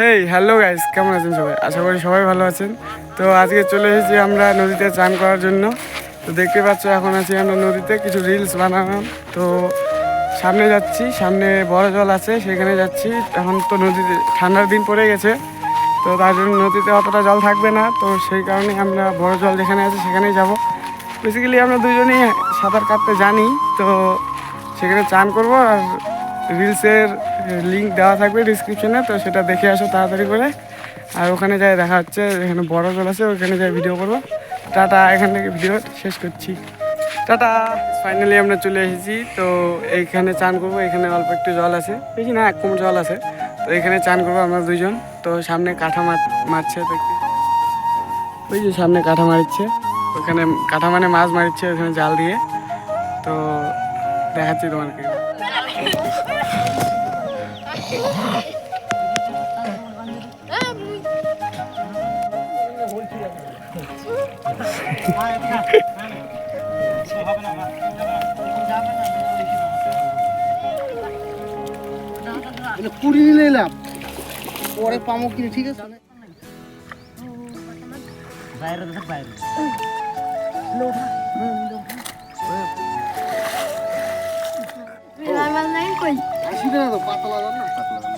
Hey hello guys, কেমন আছেন সবাই? আশা করি সবাই ভালো আছেন। তো আজকে চলে এসেছি আমরা নদীতে চান করার জন্য। তো দেখতে পাচ্ছ এখন আছি আমরা নদীতে, কিছু রিলস বানালাম। তো সামনে যাচ্ছি, সামনে বড় জল আছে সেখানে যাচ্ছি। এখন তো নদীতে ঠান্ডার দিন পড়ে গেছে, তো তার জন্য নদীতে অতটা জল থাকবে না। তো সেই কারণে আমরা বড় জল যেখানে আছে সেখানেই যাব। বেসিক্যালি আমরা দুজনেই সাঁতার কাটতে জানি, তো সেখানে চান করবো। আর রিলসের লিঙ্ক দেওয়া থাকবে ডিসক্রিপশনে, তো সেটা দেখে আসো তাড়াতাড়ি করে। আর ওখানে যাই দেখা হচ্ছে, এখানে বড় জল আছে, ওখানে যাই ভিডিও করবো। টাটা, এখান থেকে ভিডিও শেষ করছি। টাটা। ফাইনালি আমরা চলে এসেছি। তো এইখানে চান করবো, এখানে অল্প একটু জল আছে, বেশি না, 1 কোমর জল আছে। তো এখানে চান করবো আমরা দুজন। তো সামনে কাঠা মারছে দেখতে, ওই যে সামনে কাঠা মারছে, ওখানে কাঠা মানে মাছ মারছে ওখানে জাল দিয়ে। তো দেখাচ্ছি তোমাকে। কুড়ি নিলে এলাম পরে পামো কিনে, ঠিক আছে? আসি না তো পাতলা দাম না, পাতলা দাম।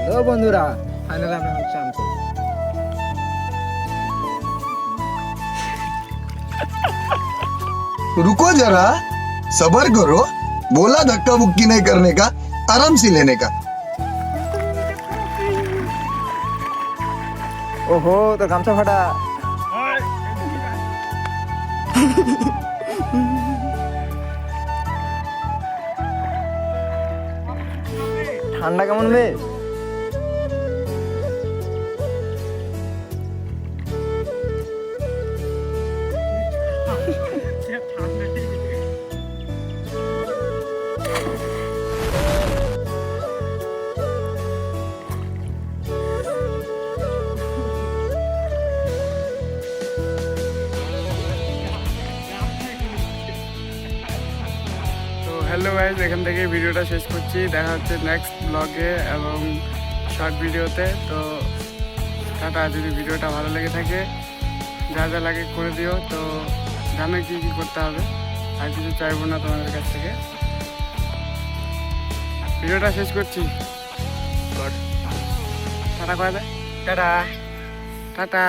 হ্যালো বন্ধুরা, ফাইনালি আমরা চান করব। रुको जरा, सबर करो। बोला धक्का मुक्की नहीं करने का, आराम से लेने का। ওহো, তোর গামছা ফাটা। ঠান্ডা কেমন বে? হ্যালো গাইজ, এখান থেকে ভিডিওটা শেষ করছি। দেখা হচ্ছে নেক্সট ব্লগে এবং শর্ট ভিডিওতে। তো টাটা। যদি ভিডিওটা ভালো লেগে থাকে, যা যা লাগে করে দিও। তো জানো কী কী করতে হবে, আর কিছু চাইবো না তোমাদের কাছ থেকে। ভিডিওটা শেষ করছি। টাটা করে দেয়। Tata tata.